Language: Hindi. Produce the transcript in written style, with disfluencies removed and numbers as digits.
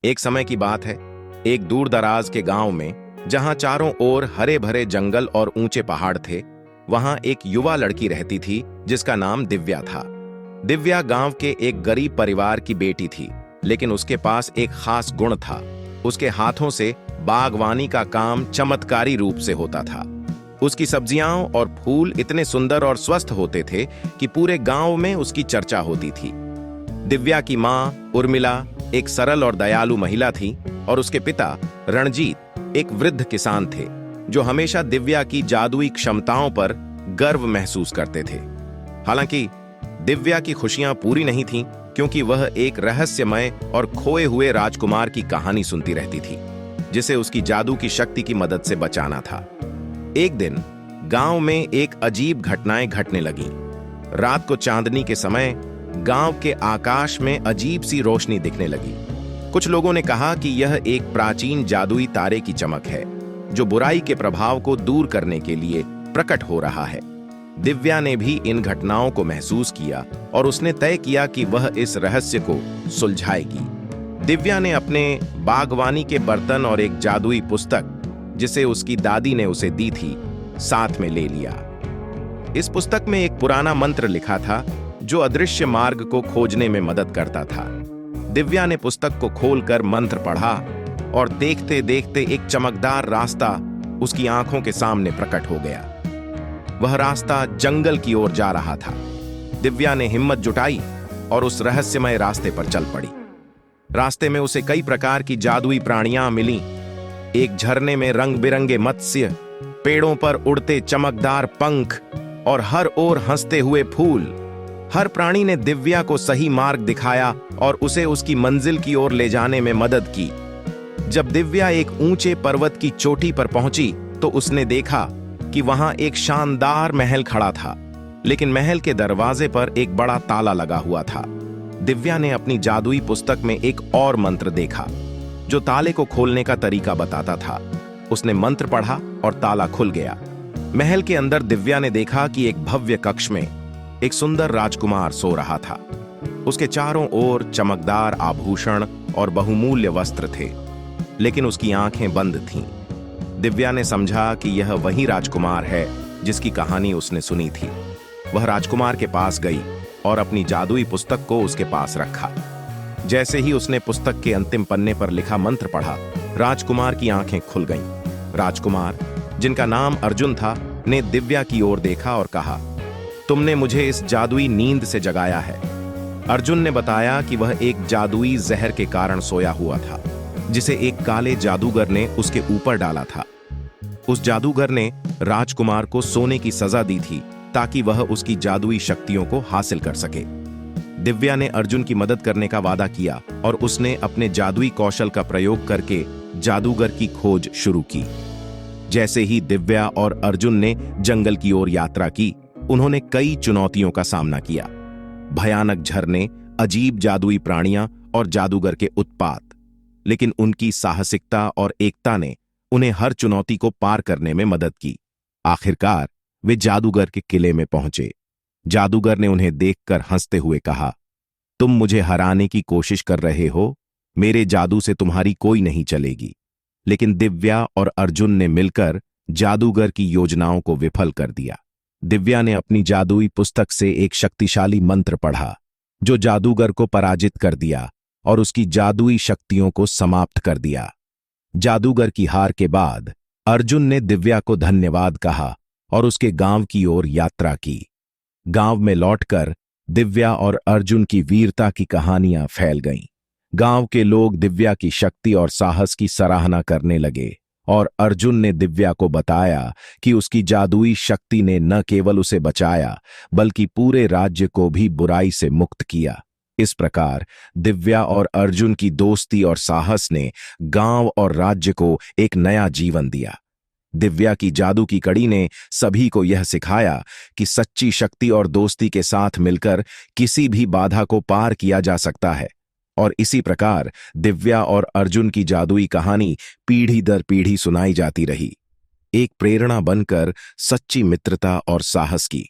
एक समय की बात है, एक दूर दराज के गांव में, जहां चारों ओर हरे भरे जंगल और ऊंचे पहाड़ थे, वहां एक युवा लड़की रहती थी जिसका नाम दिव्या था। दिव्या गांव के एक गरीब परिवार की बेटी थी, लेकिन उसके पास एक खास गुण था। उसके हाथों से बागवानी का काम चमत्कारी रूप से होता था। उसकी सब्जियां और फूल इतने सुंदर और स्वस्थ होते थे कि पूरे गांव में उसकी चर्चा होती थी। दिव्या की मां उर्मिला एक सरल और दयालु महिला थी और उसके पिता रणजीत एक वृद्ध किसान थे जो हमेशा दिव्या की जादुई क्षमताओं पर गर्व महसूस करते थे। हालांकि दिव्या की खुशियां पूरी नहीं थीं, क्योंकि वह एक रहस्यमय और खोए हुए राजकुमार की कहानी सुनती रहती थी जिसे उसकी जादू की शक्ति की मदद से बचाना था। एक दिन गांव में एक अजीब घटनाएं घटने लगीं। रात को चांदनी के समय गांव के आकाश में अजीब सी रोशनी दिखने लगी। कुछ लोगों ने कहा कि यह एक प्राचीन जादुई तारे की चमक है जो बुराई के प्रभाव को दूर करने के लिए प्रकट हो रहा है। दिव्या ने भी इन घटनाओं को महसूस किया और उसने तय किया कि वह इस रहस्य को सुलझाएगी। दिव्या ने अपने बागवानी के बर्तन और एक जादुई पुस्तक जिसे उसकी दादी ने उसे दी थी, साथ में ले लिया। इस पुस्तक में एक पुराना मंत्र लिखा था जो अदृश्य मार्ग को खोजने में मदद करता था। दिव्या ने पुस्तक को खोलकर मंत्र पढ़ा और देखते देखते एक चमकदार रास्ता उसकी आंखों के सामने प्रकट हो गया। वह रास्ता जंगल की ओर जा रहा था। दिव्या ने हिम्मत जुटाई और उस रहस्यमय रास्ते पर चल पड़ी। रास्ते में उसे कई प्रकार की जादुई प्राणियां मिलीं। एक झरने में रंग बिरंगे मत्स्य, पेड़ों पर उड़ते चमकदार पंख और हर ओर हंसते हुए फूल। हर प्राणी ने दिव्या को सही मार्ग दिखाया और उसे उसकी मंजिल की ओर ले जाने में मदद की। जब दिव्या एक ऊंचे पर्वत की चोटी पर पहुंची तो उसने देखा कि वहां एक शानदार महल खड़ा था, लेकिन महल के दरवाजे पर एक बड़ा ताला लगा हुआ था। दिव्या ने अपनी जादुई पुस्तक में एक और मंत्र देखा जो ताले को खोलने का तरीका बताता था। उसने मंत्र पढ़ा और ताला खुल गया। महल के अंदर दिव्या ने देखा कि एक भव्य कक्ष में एक सुंदर राजकुमार सो रहा था। उसके चारों ओर चमकदार आभूषण और बहुमूल्य वस्त्र थे, लेकिन उसकी आंखें बंद थीं। दिव्या ने समझा कि यह वही राजकुमार है जिसकी कहानी उसने सुनी थी। वह राजकुमार के पास गई और अपनी जादुई पुस्तक को उसके पास रखा। जैसे ही उसने पुस्तक के अंतिम पन्ने पर लिखा मंत्र पढ़ा, राजकुमार की आंखें खुल गईं। राजकुमार, जिनका नाम अर्जुन था, ने दिव्या की ओर देखा और कहा, तुमने मुझे इस जादुई नींद से जगाया है। अर्जुन ने बताया कि वह एक जादुई जहर के कारण सोया हुआ था जिसे एक काले जादूगर ने उसके ऊपर डाला था। उस जादूगर ने राजकुमार को सोने की सजा दी थी ताकि वह उसकी जादुई शक्तियों को हासिल कर सके। दिव्या ने अर्जुन की मदद करने का वादा किया और उसने अपने जादुई कौशल का प्रयोग करके जादूगर की खोज शुरू की। जैसे ही दिव्या और अर्जुन ने जंगल की ओर यात्रा की, उन्होंने कई चुनौतियों का सामना किया। भयानक झरने, अजीब जादुई प्राणियां और जादूगर के उत्पात। लेकिन उनकी साहसिकता और एकता ने उन्हें हर चुनौती को पार करने में मदद की। आखिरकार वे जादूगर के किले में पहुंचे। जादूगर ने उन्हें देखकर हंसते हुए कहा, तुम मुझे हराने की कोशिश कर रहे हो, मेरे जादू से तुम्हारी कोई नहीं चलेगी। लेकिन दिव्या और अर्जुन ने मिलकर जादूगर की योजनाओं को विफल कर दिया। दिव्या ने अपनी जादुई पुस्तक से एक शक्तिशाली मंत्र पढ़ा जो जादूगर को पराजित कर दिया और उसकी जादुई शक्तियों को समाप्त कर दिया। जादूगर की हार के बाद अर्जुन ने दिव्या को धन्यवाद कहा और उसके गांव की ओर यात्रा की। गांव में लौटकर दिव्या और अर्जुन की वीरता की कहानियां फैल गईं। गांव के लोग दिव्या की शक्ति और साहस की सराहना करने लगे और अर्जुन ने दिव्या को बताया कि उसकी जादुई शक्ति ने न केवल उसे बचाया बल्कि पूरे राज्य को भी बुराई से मुक्त किया। इस प्रकार दिव्या और अर्जुन की दोस्ती और साहस ने गांव और राज्य को एक नया जीवन दिया। दिव्या की जादू की कड़ी ने सभी को यह सिखाया कि सच्ची शक्ति और दोस्ती के साथ मिलकर किसी भी बाधा को पार किया जा सकता है। और इसी प्रकार दिव्या और अर्जुन की जादुई कहानी पीढ़ी दर पीढ़ी सुनाई जाती रही, एक प्रेरणा बनकर सच्ची मित्रता और साहस की।